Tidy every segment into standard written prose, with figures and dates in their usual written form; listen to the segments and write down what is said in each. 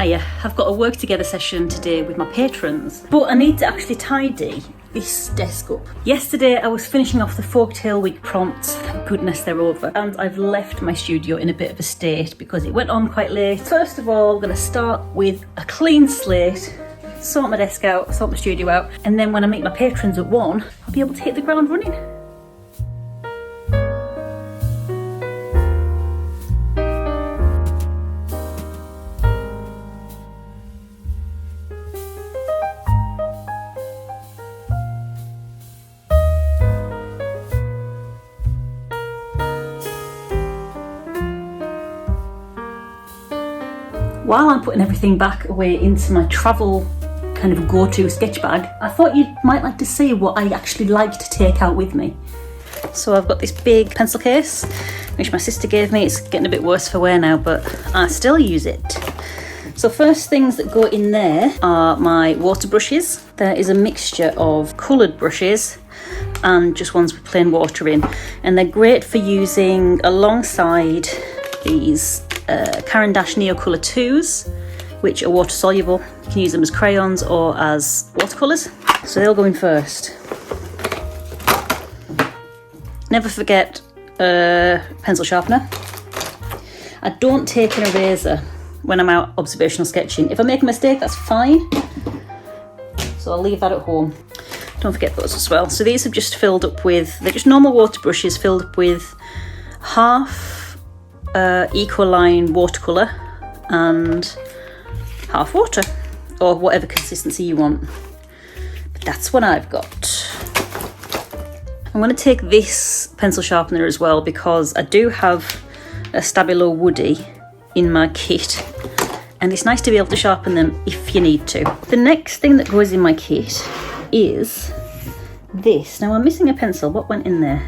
I've got a work together session today with my patrons, but I need to actually tidy this desk up. Yesterday I was finishing off the Folktale Week prompts, thank goodness they're over, and I've left my studio in a bit of a state because it went on quite late. First of all, I'm going to start with a clean slate, sort my desk out, sort my studio out, and then when I meet my patrons at 1, I'll be able to hit the ground running. While I'm putting everything back away into my travel kind of go-to sketch bag, I thought you might like to see what I actually like to take out with me. So I've got this big pencil case, which my sister gave me. It's getting a bit worse for wear now, but I still use it. So first things that go in there are my water brushes. There is a mixture of coloured brushes and just ones with plain water in. And they're great for using alongside these Caran d'Ache Neocolor 2s, which are water soluble. You can use them as crayons or as watercolours. So they'll go in first. Never forget a pencil sharpener. I don't take an eraser when I'm out observational sketching. If I make a mistake, that's fine. So I'll leave that at home. Don't forget those as well. So these have just filled up with, they're just normal water brushes filled up with half Ecoline watercolour and half water, or whatever consistency you want. But that's what I've got. I'm going to take this pencil sharpener as well because I do have a Stabilo Woody in my kit, and it's nice to be able to sharpen them if you need to. The next thing that goes in my kit is this. Now I'm missing a pencil. What went in there?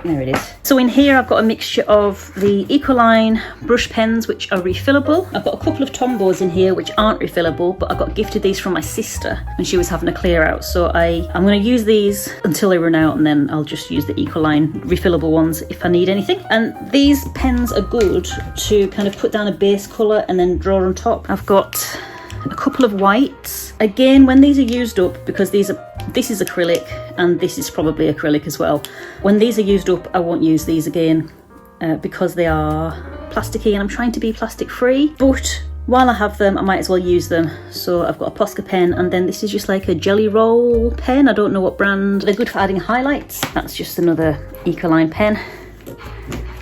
There it is. So in here I've got a mixture of the Ecoline brush pens, which are refillable. I've got a couple of Tombos in here which aren't refillable, but I got gifted these from my sister when she was having a clear out. So I'm going to use these until they run out, and then I'll just use the Ecoline refillable ones if I need anything. And these pens are good to kind of put down a base colour and then draw on top. I've got a couple of whites. Again, when these are used up, because this is acrylic and this is probably acrylic as well. When these are used up, I won't use these again because they are plasticky, and I'm trying to be plastic free. But while I have them, I might as well use them. So I've got a Posca pen, and then this is just like a jelly roll pen. I don't know what brand. They're good for adding highlights. That's just another Ecoline pen.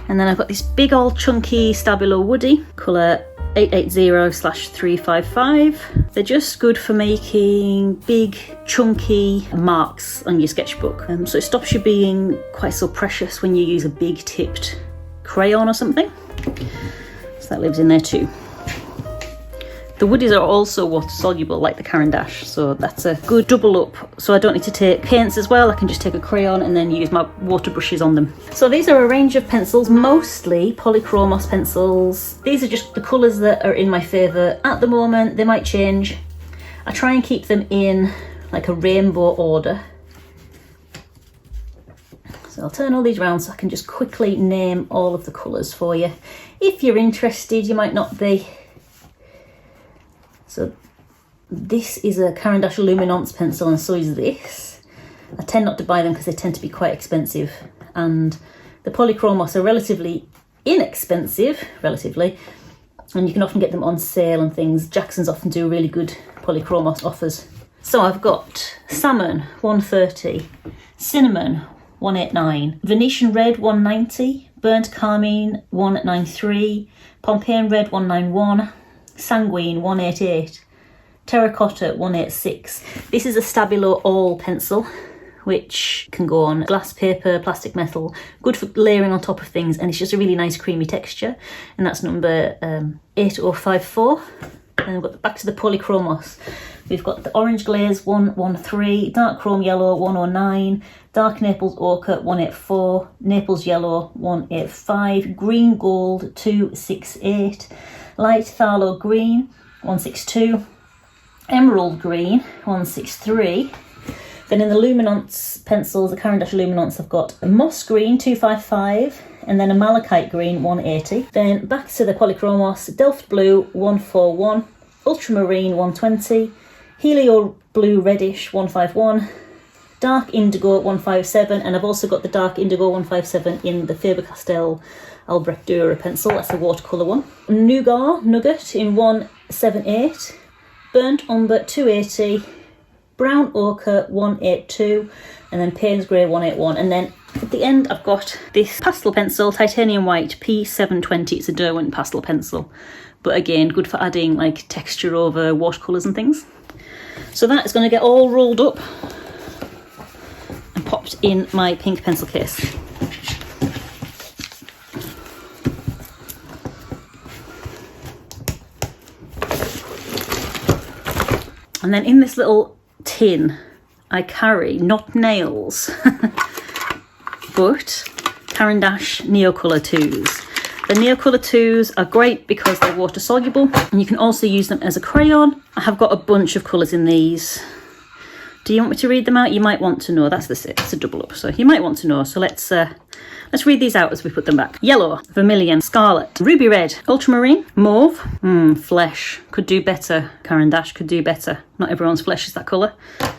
And then I've got this big old chunky Stabilo Woody, colour 880/355. They're just good for making big chunky marks on your sketchbook, so it stops you being quite so precious when you use a big tipped crayon or something. So that lives in there too. The Woodies are also water soluble like the Caran d'Ache, so that's a good double up. So I don't need to take paints as well. I can just take a crayon and then use my water brushes on them. So these are a range of pencils, mostly polychromos pencils. These are just the colours that are in my favour at the moment. They might change. I try and keep them in like a rainbow order. So I'll turn all these around so I can just quickly name all of the colours for you. If you're interested, you might not be. So this is a Caran d'Ache Luminance pencil, and so is this. I tend not to buy them because they tend to be quite expensive, and the polychromos are relatively inexpensive, and you can often get them on sale and things. Jackson's often do really good polychromos offers. So I've got Salmon 130, Cinnamon 189, Venetian Red 190, Burnt Carmine 193, Pompeian Red 191, Sanguine 188, Terracotta 186. This is a Stabilo All pencil, which can go on glass, paper, plastic, metal. Good for layering on top of things, and it's just a really nice creamy texture. And that's number 8054. And we've got back to the polychromos. We've got the Orange Glaze 113, Dark Chrome Yellow 109, Dark Naples Ochre 184, Naples Yellow 185, Green Gold 268, Light Tharlo Green 162, Emerald Green 163. Then in the Luminance pencils, the Caran d'Ache Luminance, I've got Moss Green 255, and then a malachite green 180. Then back to the Polychromos, Delft Blue 141, Ultramarine 120, Helio Blue Reddish 151, Dark Indigo 157, and I've also got the Dark Indigo 157 in the Faber-Castell Albrecht Dürer pencil. That's the watercolour one. Nugget in 178, Burnt Umber 280, Brown Ochre 182, and then Payne's Grey 181. And then at the end I've got this pastel pencil, Titanium White P720. It's a Derwent pastel pencil, but again good for adding like texture over watercolours and things. So that is going to get all rolled up and popped in my pink pencil case. And then in this little tin I carry not nails but Caran d'Ache Neocolour 2s. The Neocolour 2s are great because they're water soluble, and you can also use them as a crayon. I have got a bunch of colours in these. Do you want me to read them out? You might want to know. That's it's a double up, so you might want to know. So let's read these out as we put them back. Yellow, vermilion, scarlet, ruby red, ultramarine, mauve, flesh. Could do better. Caran d'Ache could do better. Not everyone's flesh is that colour.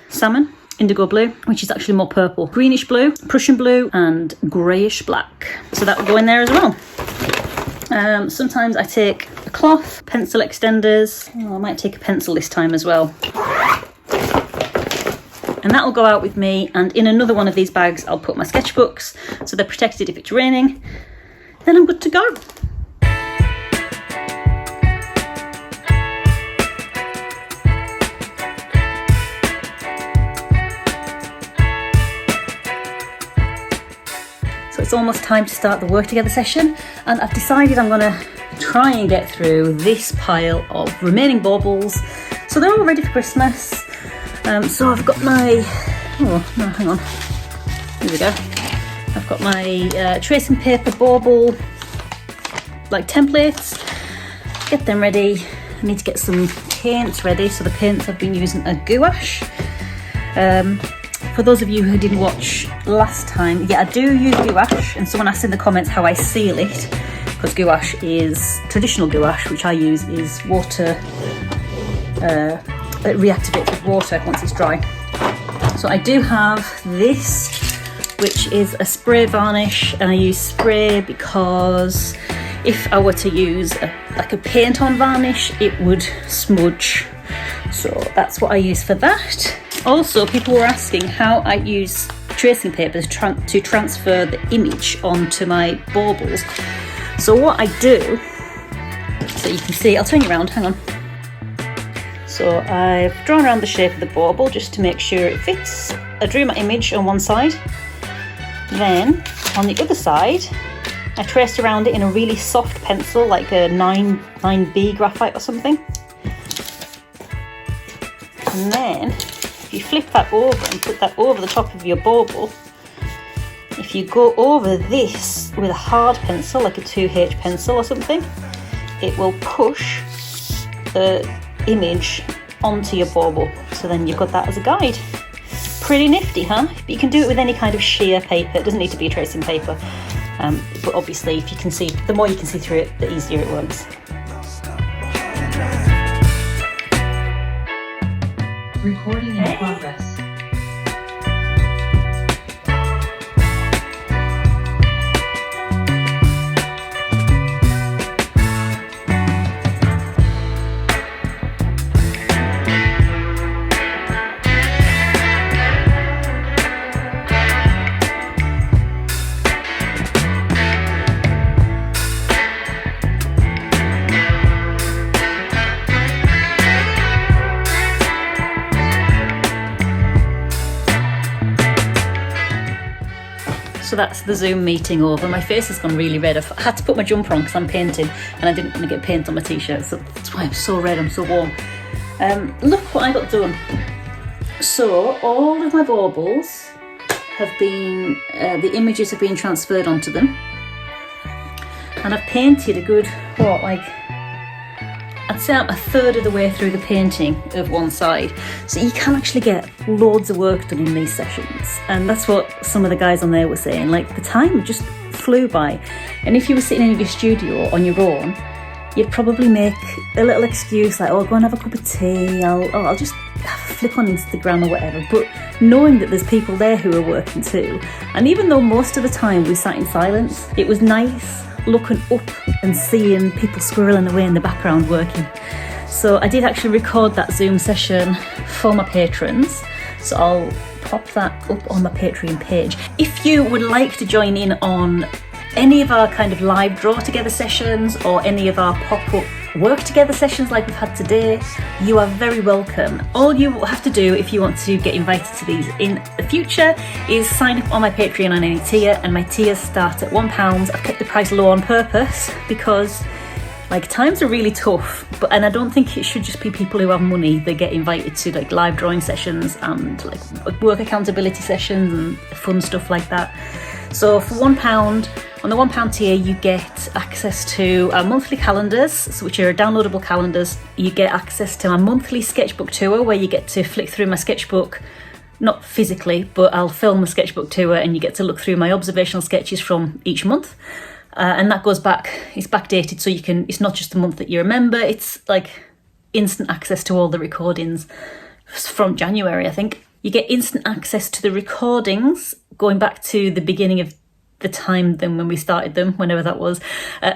Salmon, indigo blue, which is actually more purple, greenish blue, Prussian blue, and greyish black. So that will go in there as well. Sometimes I take a cloth, pencil extenders. I might take a pencil this time as well. And that will go out with me, and in another one of these bags I'll put my sketchbooks so they're protected if it's raining. Then I'm good to go. So it's almost time to start the work together session, and I've decided I'm going to try and get through this pile of remaining baubles so they're all ready for Christmas. So I've got my, hang on, here we go. I've got my tracing paper bauble like templates. Get them ready. I need to get some paints ready. So the paints I've been using are gouache. For those of you who didn't watch last time, yeah, I do use gouache, and someone asked in the comments how I seal it, because gouache is, traditional gouache, which I use, is water, it reactivates with water once it's dry. So I do have this, which is a spray varnish, and I use spray because if I were to use like a paint on varnish, it would smudge. So that's what I use for that. Also, people were asking how I use tracing paper to transfer the image onto my baubles. So what I do, so you can see, I'll turn you around, hang on. So I've drawn around the shape of the bauble just to make sure it fits. I drew my image on one side. Then on the other side, I traced around it in a really soft pencil, like a 9B graphite or something. And then if you flip that over and put that over the top of your bauble, if you go over this with a hard pencil, like a 2H pencil or something, it will push the image onto your bauble. So then you've got that as a guide. Pretty nifty, huh? But you can do it with any kind of sheer paper. It doesn't need to be a tracing paper. But obviously, if you can see, the more you can see through it, the easier it works. Recording in progress. So that's the Zoom meeting over. My face has gone really red. I've had to put my jumper on because I'm painting and I didn't want to get paint on my t-shirt, so that's why I'm so red, I'm so warm. Look what I got done. So all of my baubles have been, the images have been transferred onto them, and I've painted a good, I'd say I'm a third of the way through the painting of one side. So you can actually get loads of work done in these sessions. And that's what some of the guys on there were saying. Like, the time just flew by. And if you were sitting in your studio on your own, you'd probably make a little excuse like, oh, go and have a cup of tea, I'll just flip on Instagram or whatever. But knowing that there's people there who are working too, and even though most of the time we sat in silence, it was nice looking up and seeing people squirreling away in the background working. So I did actually record that Zoom session for my patrons, so I'll pop that up on my Patreon page. If you would like to join in on any of our kind of live draw together sessions or any of our pop-up work together sessions like we've had today, you are very welcome. All you have to do if you want to get invited to these in the future is sign up on my Patreon on any tier, and my tiers start at £1. I've kept the price low on purpose because like times are really tough, and I don't think it should just be people who have money that get invited to like live drawing sessions and like work accountability sessions and fun stuff like that. So for £1, on the £1 tier, you get access to our monthly calendars, which are downloadable calendars. You get access to my monthly sketchbook tour, where you get to flick through my sketchbook, not physically, but I'll film a sketchbook tour and you get to look through my observational sketches from each month. And that goes back, it's backdated, so it's not just the month that you remember, it's like instant access to all the recordings from January, I think. You get instant access to the recordings going back to the beginning of the time then when we started them, whenever that was,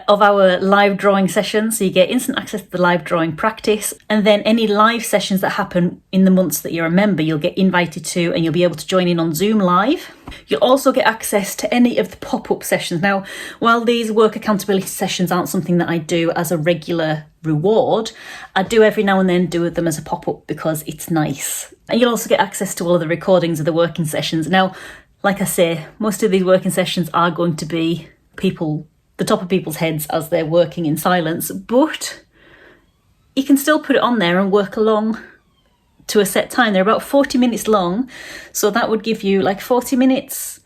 of our live drawing sessions. So you get instant access to the live drawing practice, and then any live sessions that happen in the months that you're a member, you'll get invited to, and you'll be able to join in on Zoom live. You'll also get access to any of the pop-up sessions. Now, while these work accountability sessions aren't something that I do as a regular reward, I do every now and then do them as a pop-up because it's nice. And you'll also get access to all of the recordings of the working sessions. Now, like I say, most of these working sessions are going to be the top of people's heads as they're working in silence, but you can still put it on there and work along to a set time. They're about 40 minutes long, so that would give you like 40 minutes,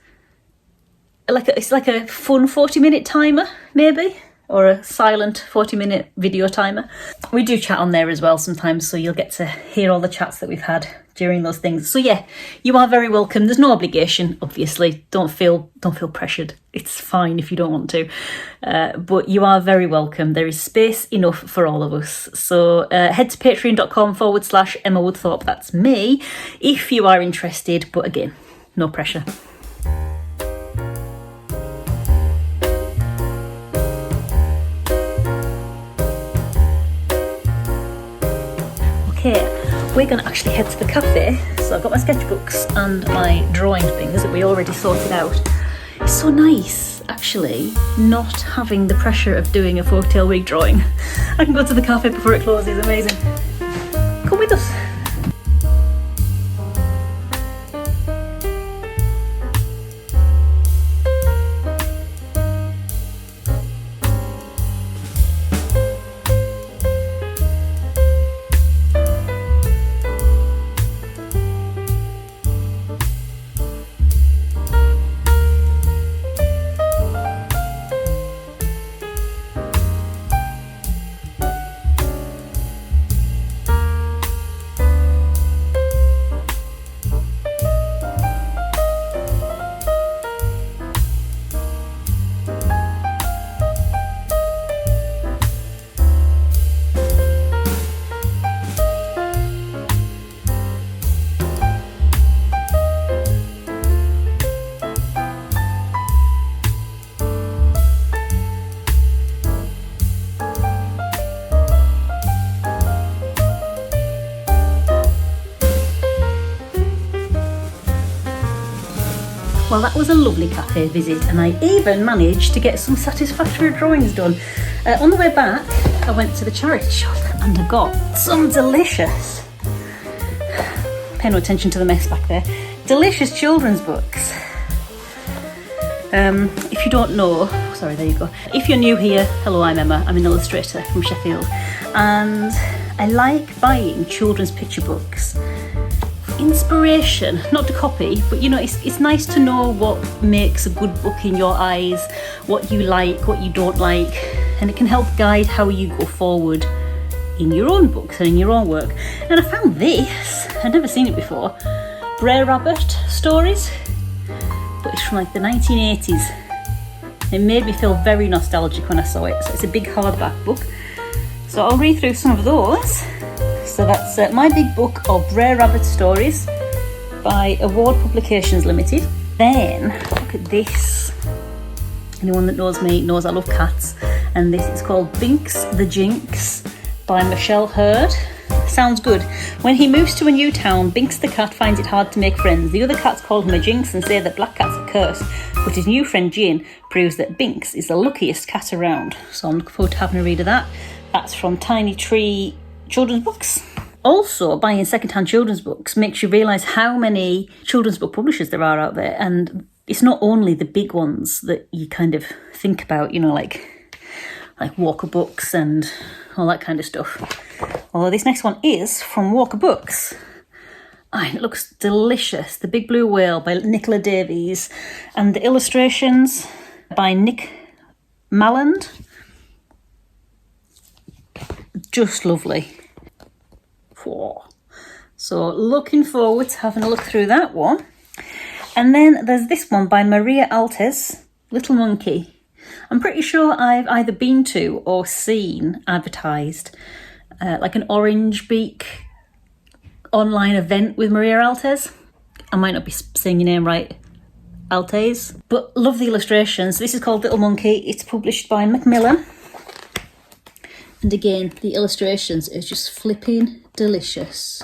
it's like a fun 40-minute timer maybe, or a silent 40-minute video timer. We do chat on there as well sometimes, so you'll get to hear all the chats that we've had during those things. So yeah, you are very welcome. There's no obligation, obviously. Don't feel pressured. It's fine if you don't want to, but you are very welcome. There is space enough for all of us. So head to patreon.com/Emma Woodthorpe. That's me, if you are interested. But again, no pressure. Okay, we're going to actually head to the cafe. So I've got my sketchbooks and my drawing things that we already sorted out. It's so nice, actually, not having the pressure of doing a folktale-week drawing. I can go to the cafe before it closes. Amazing. Come with us. Well, that was a lovely cafe visit, and I even managed to get some satisfactory drawings done. On the way back, I went to the charity shop and I got some delicious, pay no attention to the mess back there, delicious children's books. If you don't know, sorry, there you go. If you're new here, hello, I'm Emma. I'm an illustrator from Sheffield, and I like buying children's picture books. Inspiration, not to copy, but you know, it's nice to know what makes a good book in your eyes, what you like, what you don't like, and it can help guide how you go forward in your own books and in your own work. And I found this, I'd never seen it before, Brer Rabbit stories, but it's from like the 1980s. It made me feel very nostalgic when I saw it. So it's a big hardback book. So I'll read through some of those. So that's My Big Book of Brer Rabbit Stories by Award Publications Limited. Then, look at this. Anyone that knows me knows I love cats. And this is called Binks the Jinx by Michelle Hurd. Sounds good. When he moves to a new town, Binks the cat finds it hard to make friends. The other cats call him a jinx and say that black cats are cursed. But his new friend Jane proves that Binks is the luckiest cat around. So I'm looking forward to having a read of that. That's from Tiny Tree Children's Books. Also, buying second-hand children's books makes you realise how many children's book publishers there are out there. And it's not only the big ones that you kind of think about, you know, like Walker Books and all that kind of stuff. Although this next one is from Walker Books. It looks delicious. The Big Blue Whale by Nicola Davies. And the illustrations by Nick Malland. Just lovely. Whoa. So looking forward to having a look through that one. And then there's this one by Maria Altes, Little Monkey. I'm pretty sure I've either been to or seen advertised like an Orange Beak online event with Maria Altes. I might not be saying your name right, Altes, but love the illustrations. This is called Little Monkey. It's published by Macmillan. And again, the illustrations is just flipping delicious.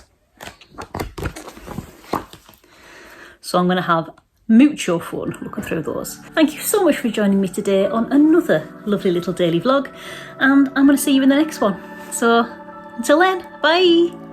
So I'm going to have mucho fun looking through those. Thank you so much for joining me today on another lovely little daily vlog, and I'm going to see you in the next one. So until then, bye!